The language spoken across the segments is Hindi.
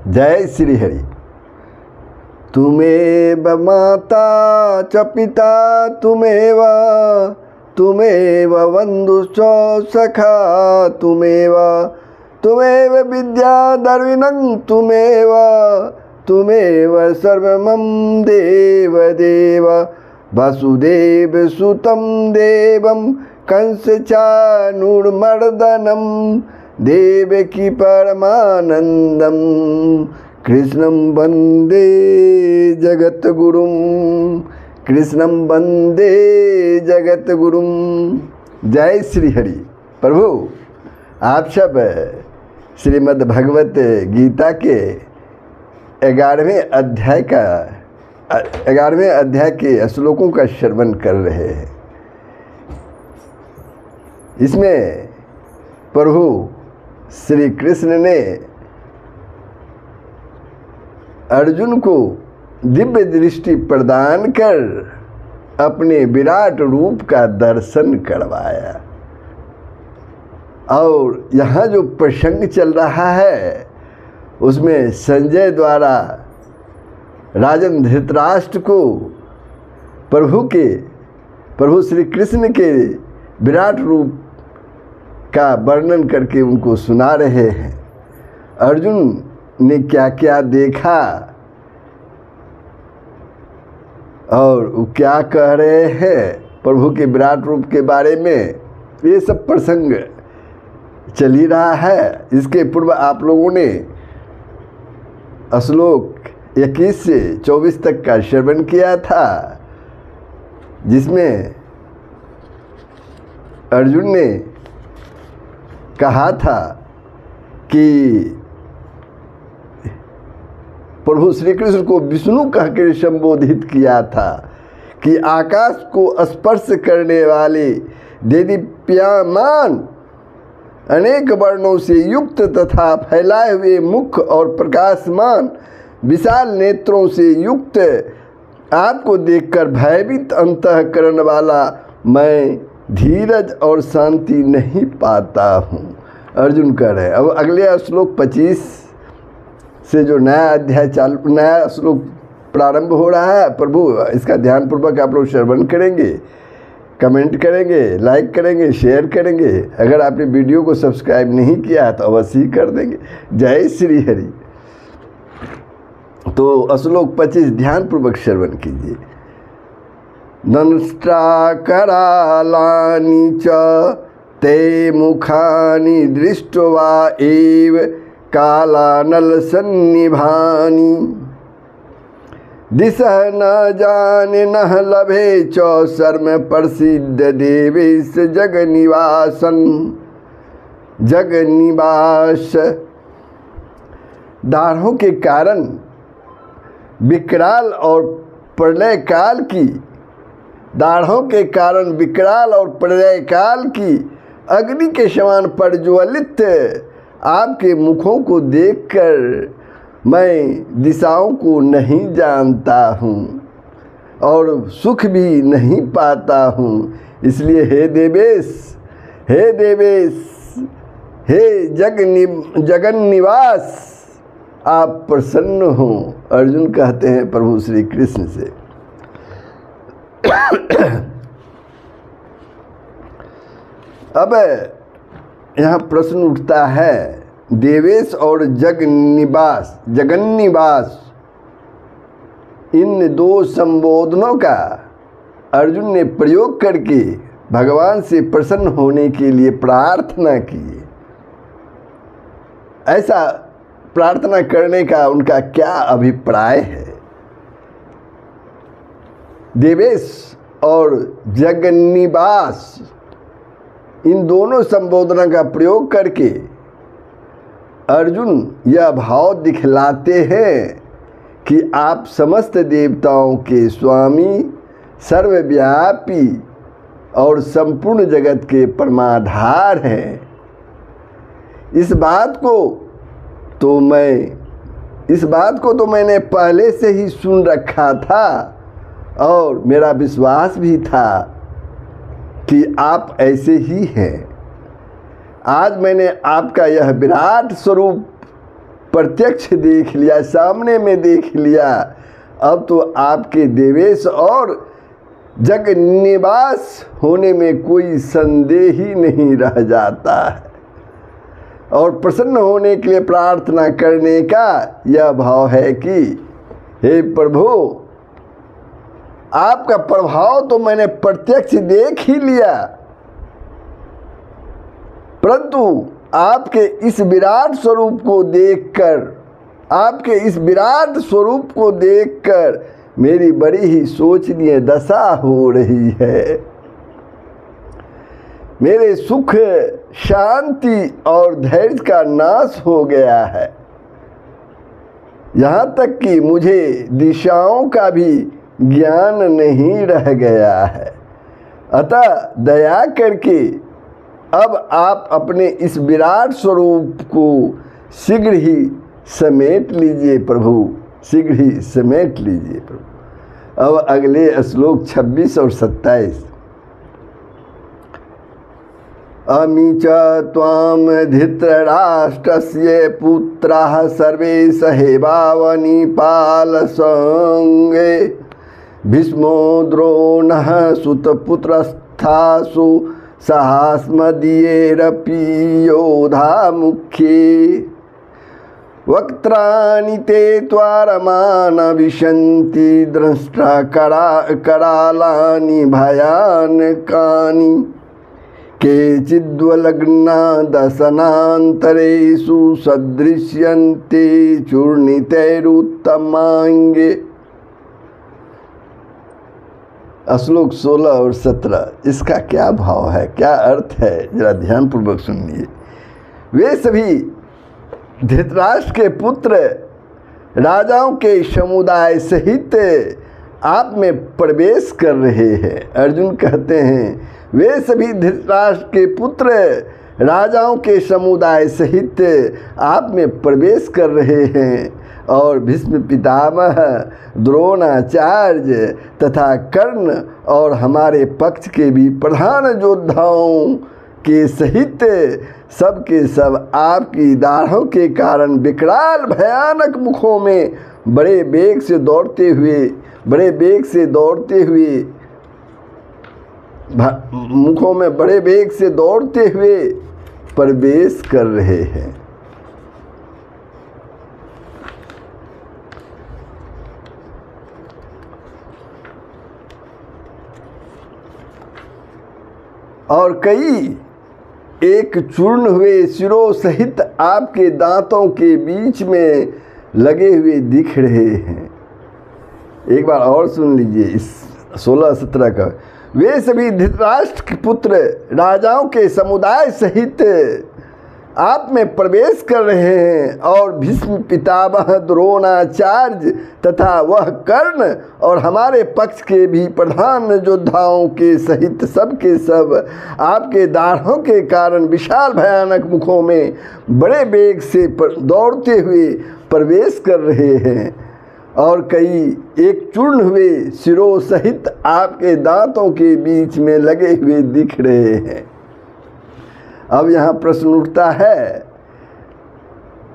जय श्री हरि। तुमेव माता च पिता तुमेव बन्धुश्च सखा तुमेव विद्याधर्विणं तुमेव सर्वमं देवदेव वसुदेवसुतं देवं कंसचाणूरमर्दनं देवकी परमानन्दं कृष्णं वन्दे जगद्गुरुं जय श्री हरि। प्रभु आप सब श्रीमद् भगवत गीता के 11वें अध्याय के श्लोकों का श्रवण कर रहे हैं। इसमें प्रभु श्री कृष्ण ने अर्जुन को दिव्य दृष्टि प्रदान कर अपने विराट रूप का दर्शन करवाया। और यहाँ जो प्रसंग चल रहा है उसमें संजय द्वारा राजन धृतराष्ट्र को प्रभु श्री कृष्ण के विराट रूप का वर्णन करके उनको सुना रहे हैं। अर्जुन ने क्या क्या देखा और वो क्या कह रहे हैं प्रभु के विराट रूप के बारे में, ये सब प्रसंग चल ही रहा है। इसके पूर्व आप लोगों ने श्लोक 21 से 24 तक का श्रवण किया था, जिसमें अर्जुन ने कहा था कि प्रभु श्री कृष्ण को विष्णु कहकर संबोधित किया था कि आकाश को स्पर्श करने वाले देदीप्यमान अनेक वर्णों से युक्त तथा फैलाए हुए मुख और प्रकाशमान विशाल नेत्रों से युक्त आपको देखकर भयभीत अंतःकरण वाला मैं धीरज और शांति नहीं पाता हूँ। अर्जुन कह रहे हैं। अब अगले श्लोक 25 से जो नया श्लोक प्रारंभ हो रहा है, प्रभु इसका ध्यानपूर्वक आप लोग श्रवण करेंगे, कमेंट करेंगे, लाइक करेंगे, शेयर करेंगे। अगर आपने वीडियो को सब्सक्राइब नहीं किया तो अवश्य ही कर देंगे। जय श्री हरि। तो श्लोक 25 ध्यानपूर्वक श्रवण कीजिए। दंष्ट्राकरालानि च ते मुखानि दृष्ट्वा एव कालानलसन्निभानि दिशः न जाने न लभे च शर्म प्रसिद्ध देवेश जगनिवास। दाढ़ों के कारण विकराल और प्रलय काल की अग्नि के समान प्रज्वलित आपके मुखों को देखकर मैं दिशाओं को नहीं जानता हूँ और सुख भी नहीं पाता हूँ। इसलिए हे देवेश, हे जगन्निवास, आप प्रसन्न हो। अर्जुन कहते हैं प्रभु श्री कृष्ण से। अब यहाँ प्रश्न उठता है, देवेश और जगन्निवास इन दो संबोधनों का अर्जुन ने प्रयोग करके भगवान से प्रसन्न होने के लिए प्रार्थना की। ऐसा प्रार्थना करने का उनका क्या अभिप्राय है? देवेश और जगन्निवास इन दोनों संबोधना का प्रयोग करके अर्जुन यह भाव दिखलाते हैं कि आप समस्त देवताओं के स्वामी, सर्वव्यापी और संपूर्ण जगत के परमाधार हैं। इस बात को तो मैंने पहले से ही सुन रखा था और मेरा विश्वास भी था कि आप ऐसे ही हैं। आज मैंने आपका यह विराट स्वरूप प्रत्यक्ष देख लिया, सामने में देख लिया, अब तो आपके देवेश और जग निवास होने में कोई संदेह ही नहीं रह जाता है। और प्रसन्न होने के लिए प्रार्थना करने का यह भाव है कि हे प्रभु, आपका प्रभाव तो मैंने प्रत्यक्ष देख ही लिया, परंतु आपके इस विराट स्वरूप को देखकर, आपके इस विराट स्वरूप को देखकर मेरी बड़ी ही शोचनीय दशा हो रही है। मेरे सुख, शांति और धैर्य का नाश हो गया है। यहाँ तक कि मुझे दिशाओं का भी ज्ञान नहीं रह गया है। अतः दया करके अब आप अपने इस विराट स्वरूप को शीघ्र ही समेट लीजिए प्रभु, शीघ्र ही समेट लीजिए प्रभु। अब अगले श्लोक 26 और 27। अमी च त्वां धृतराष्ट्रस्य पुत्राः सर्वे सहेवावनि पालसंगे भीष्मो द्रोणः सुतपुत्रस्थासु सहास्मदीयैरपि योधा मुख्ये वक्त्राणि ते त्वारमान विशन्ति दंष्ट्रा करालानि भयानकानि केचिद्वलग्ना दशनान्तरेषु सदृश्यन्ते चूर्णितैरुत्तमाङ्गे। श्लोक 16 और 17, इसका क्या भाव है, क्या अर्थ है, जरा ध्यानपूर्वक सुनिए। वे सभी धृतराष्ट्र के पुत्र राजाओं के समुदाय सहित आप में प्रवेश कर रहे हैं। अर्जुन कहते हैं वे सभी धृतराष्ट्र के पुत्र राजाओं के समुदाय सहित आप में प्रवेश कर रहे हैं और भीष्म पितामह, द्रोणाचार्य तथा कर्ण और हमारे पक्ष के भी प्रधान योद्धाओं के सहित सब के सब आपकी दाढ़ों के कारण विकराल भयानक मुखों में बड़े वेग से दौड़ते हुए प्रवेश कर रहे हैं। और कई एक चूर्ण हुए सिरों सहित आपके दांतों के बीच में लगे हुए दिख रहे हैं। एक बार और सुन लीजिए इस 16-17 का। वे सभी धृतराष्ट्र के पुत्र राजाओं के समुदाय सहित आप में प्रवेश कर रहे हैं और भीष्म पितामह, द्रोणाचार्य तथा वह कर्ण और हमारे पक्ष के भी प्रधान योद्धाओं के सहित सब के सब आपके दाढ़ों के कारण विशाल भयानक मुखों में बड़े वेग से दौड़ते हुए प्रवेश कर रहे हैं और कई एक चूर्ण हुए सिरों सहित आपके दांतों के बीच में लगे हुए दिख रहे हैं। अब यहाँ प्रश्न उठता है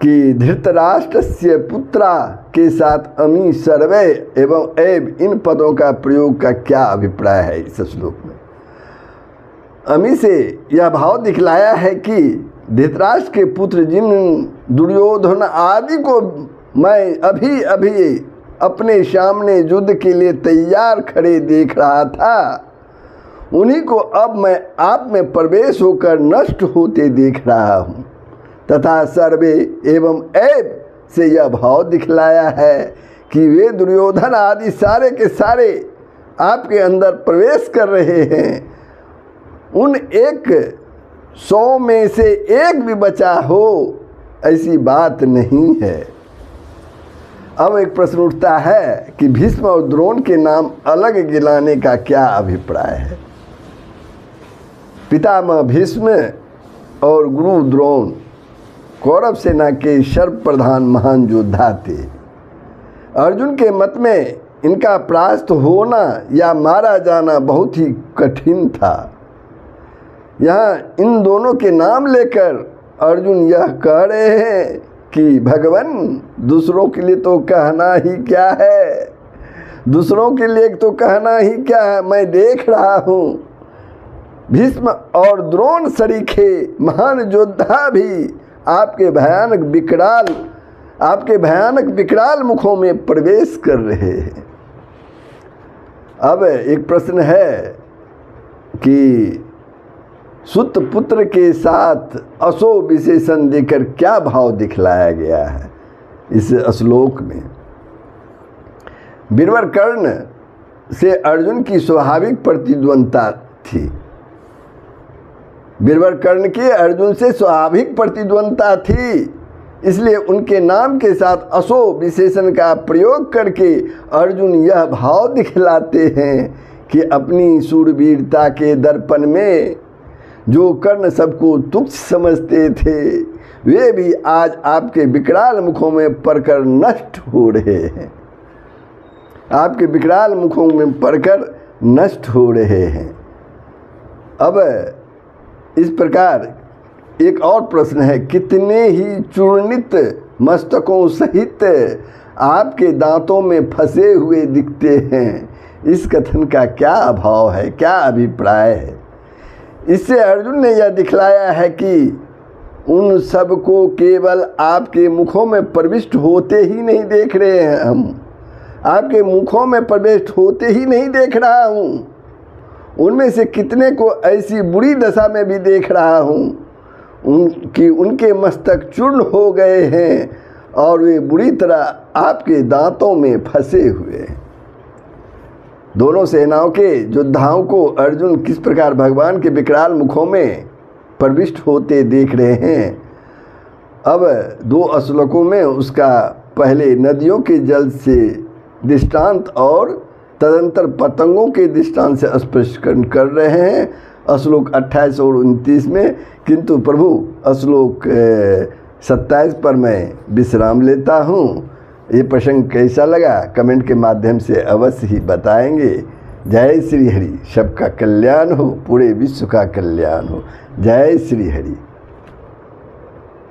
कि धृतराष्ट्रस्य पुत्रा के साथ अमी, सर्वे एवं एव इन पदों का प्रयोग का क्या अभिप्राय है इस श्लोक में। अमी से यह भाव दिखलाया है कि धृतराष्ट्र के पुत्र जिन दुर्योधन आदि को मैं अभी अभी अपने सामने युद्ध के लिए तैयार खड़े देख रहा था, उन्हीं को अब मैं आप में प्रवेश होकर नष्ट होते देख रहा हूँ। तथा सर्वे एवं एव से यह भाव दिखलाया है कि वे दुर्योधन आदि सारे के सारे आपके अंदर प्रवेश कर रहे हैं। उन 100 में से एक भी बचा हो ऐसी बात नहीं है। अब एक प्रश्न उठता है कि भीष्म और द्रोण के नाम अलग गिलाने का क्या अभिप्राय है। पितामह भीष्म और गुरु द्रोण कौरव सेना के सर्व प्रधान महान योद्धा थे। अर्जुन के मत में इनका परास्त होना या मारा जाना बहुत ही कठिन था। यहाँ इन दोनों के नाम लेकर अर्जुन यह कह रहे हैं कि भगवान दूसरों के लिए तो कहना ही क्या है, दूसरों के लिए तो कहना ही क्या है, मैं देख रहा हूँ भीष्म और द्रोण सरीखे महान योद्धा भी आपके भयानक विकराल मुखों में प्रवेश कर रहे हैं। अब एक प्रश्न है कि सुत पुत्र के साथ असो विशेषण देकर क्या भाव दिखलाया गया है इस श्लोक में। वीरवर कर्ण से अर्जुन की स्वाभाविक प्रतिद्वंदता थी, वीरवर कर्ण की अर्जुन से स्वाभाविक प्रतिद्वंदता थी, इसलिए उनके नाम के साथ असो विशेषण का प्रयोग करके अर्जुन यह भाव दिखलाते हैं कि अपनी शूरवीरता के दर्पण में जो कर्ण सबको तुच्छ समझते थे वे भी आज आपके विकराल मुखों में पड़कर नष्ट हो रहे हैं, आपके विकराल मुखों में पड़कर नष्ट हो रहे हैं। अब इस प्रकार एक और प्रश्न है, कितने ही चूर्णित मस्तकों सहित आपके दांतों में फंसे हुए दिखते हैं, इस कथन का क्या अभाव है, क्या अभिप्राय है। इससे अर्जुन ने यह दिखलाया है कि उन सबको केवल आपके मुखों में प्रविष्ट होते ही नहीं देख रहे हैं, हम आपके मुखों में प्रविष्ट होते ही नहीं देख रहा हूँ, उनमें से कितने को ऐसी बुरी दशा में भी देख रहा हूँ कि उनके मस्तक चूर्ण हो गए हैं और वे बुरी तरह आपके दांतों में फंसे हुए हैं। दोनों सेनाओं के योद्धाओं को अर्जुन किस प्रकार भगवान के विकराल मुखों में प्रविष्ट होते देख रहे हैं। अब 2 श्लोकों में उसका पहले नदियों के जल से दृष्टांत और तदंतर पतंगों के दृष्टांत से स्पष्टीकरण कर रहे हैं श्लोक 28 और 29 में, किंतु प्रभु श्लोक 27 पर मैं विश्राम लेता हूँ। ये प्रसंग कैसा लगा कमेंट के माध्यम से अवश्य ही बताएंगे। जय श्री हरि, सबका कल्याण हो, पूरे विश्व का कल्याण हो। जय श्री हरि।